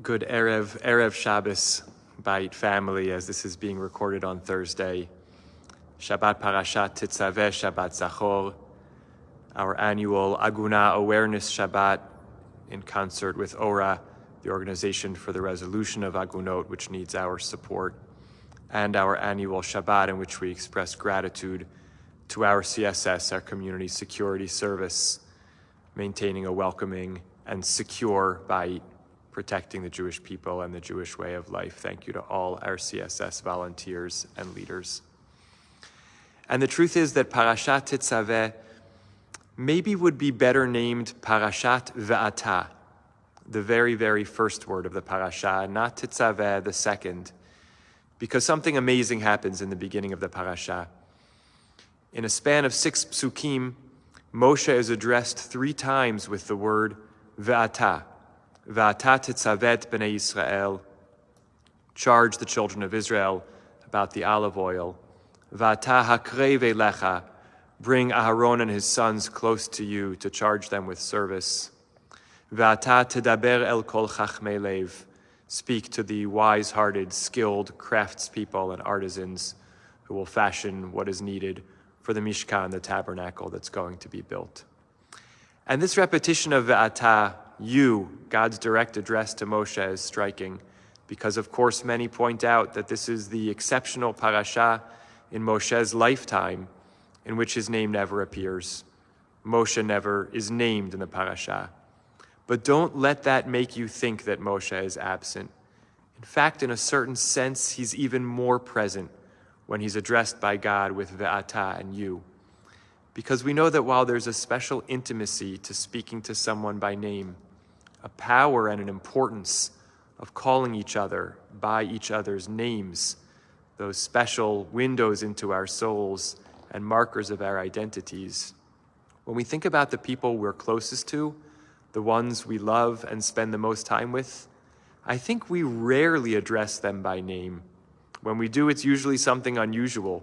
Good Erev Shabbos, Bait family, as this is being recorded on Thursday. Shabbat Parashat Tetzaveh, Shabbat Zachor, our annual Aguna Awareness Shabbat in concert with ORA, the Organization for the Resolution of Agunot, which needs our support, and our annual Shabbat in which we express gratitude to our CSS, our Community Security Service, maintaining a welcoming and secure Bait, protecting the Jewish people and the Jewish way of life. Thank you to all our CSS volunteers and leaders. And the truth is that Parashat Tetzaveh maybe would be better named Parashat Ve'ata, the very, very first word of the parasha, not Tetzaveh, the second, because something amazing happens in the beginning of the parasha. In a span of 6 psukim, Moshe is addressed 3 times with the word Ve'ata. Ve'ata tetzavet b'nei Yisrael, charge the children of Israel about the olive oil. Ve'ata hakrei ve'lecha, bring Aharon and his sons close to you to charge them with service. Ve'ata tedaber el kol chachmei lev, speak to the wise-hearted, skilled craftspeople and artisans who will fashion what is needed for the Mishkan, the tabernacle that's going to be built. And this repetition of Ve'ata, you, God's direct address to Moshe, is striking because, of course, many point out that this is the exceptional parasha in Moshe's lifetime in which his name never appears. Moshe never is named in the parasha. But don't let that make you think that Moshe is absent. In fact, in a certain sense, he's even more present when he's addressed by God with Ve'ata and you. Because we know that while there's a special intimacy to speaking to someone by name, a power and an importance of calling each other by each other's names, those special windows into our souls and markers of our identities. When we think about the people we're closest to, the ones we love and spend the most time with, I think we rarely address them by name. When we do, it's usually something unusual.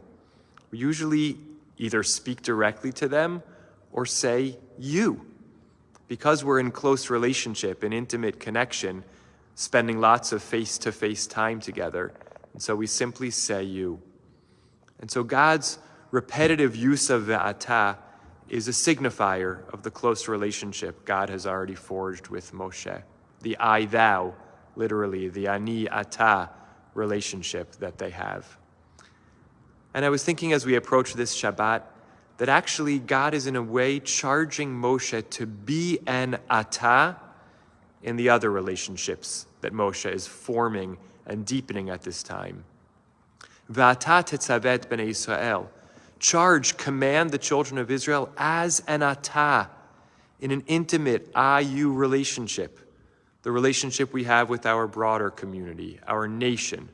We usually either speak directly to them or say, you. Because we're in close relationship and intimate connection, spending lots of face-to-face time together. And so we simply say you. And so God's repetitive use of Ve'ata is a signifier of the close relationship God has already forged with Moshe. The I-thou, literally, the ani-ata relationship that they have. And I was thinking as we approach this Shabbat that actually God is in a way charging Moshe to be an ata in the other relationships that Moshe is forming and deepening at this time. Ve'ata tetzavet b'nei Yisrael, charge, command the children of Israel as an ata in an intimate I-you relationship, the relationship we have with our broader community, our nation.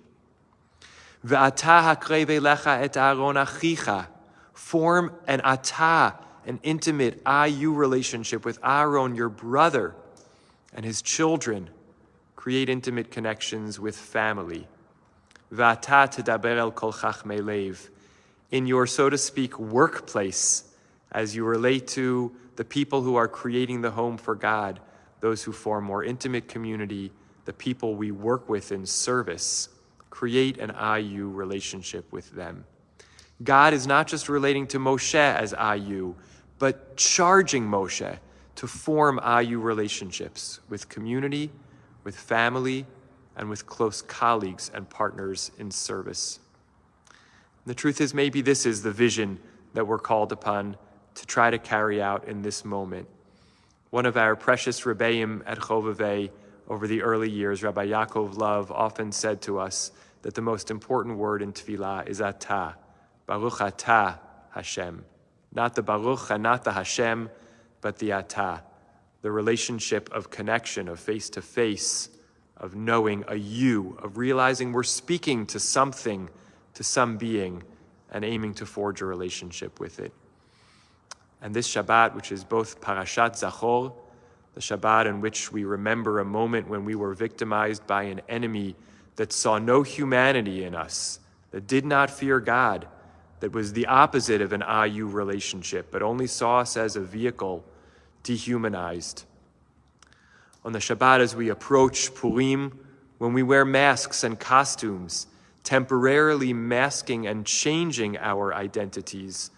Ve'ata hakrei ve'lecha et Aharon achicha, form an ata, an intimate I-you relationship with Aaron, your brother, and his children. Create intimate connections with family. Ve'ata tedaber el kol chachmei lev, in your, so to speak, workplace, as you relate to the people who are creating the home for God, those who form more intimate community, the people we work with in service. Create an I-you relationship with them. God is not just relating to Moshe as I-you, but charging Moshe to form I-you relationships with community, with family, and with close colleagues and partners in service. And the truth is, maybe this is the vision that we're called upon to try to carry out in this moment. One of our precious Rebbeim at Chovevei over the early years, Rabbi Yaakov Love, often said to us that the most important word in Tefillah is Atah. Baruch Atah Hashem. Not the Baruch and not the Hashem, but the Atah. The relationship of connection, of face-to-face, of knowing a you, of realizing we're speaking to something, to some being, and aiming to forge a relationship with it. And this Shabbat, which is both Parashat Zachor, the Shabbat in which we remember a moment when we were victimized by an enemy that saw no humanity in us, that did not fear God, that was the opposite of an I-you relationship, but only saw us as a vehicle, dehumanized. On the Shabbat as we approach Purim, when we wear masks and costumes, temporarily masking and changing our identities,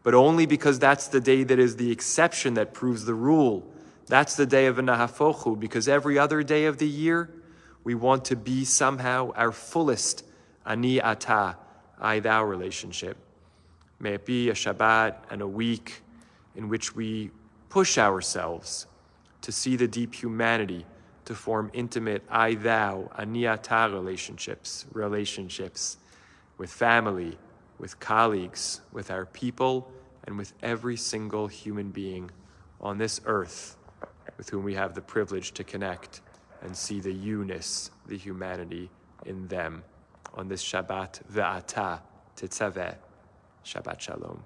but only because that's the day that is the exception that proves the rule. That's the day of Nahafochu, because every other day of the year, we want to be somehow our fullest Ani Ata, I Thou relationship. May it be a Shabbat and a week in which we push ourselves to see the deep humanity, to form intimate I Thou, Ani Ata relationships with family, with colleagues, with our people, and with every single human being on this earth with whom we have the privilege to connect and see the you-ness, the humanity in them on this Shabbat Ve'ata Tetzaveh. Shabbat Shalom.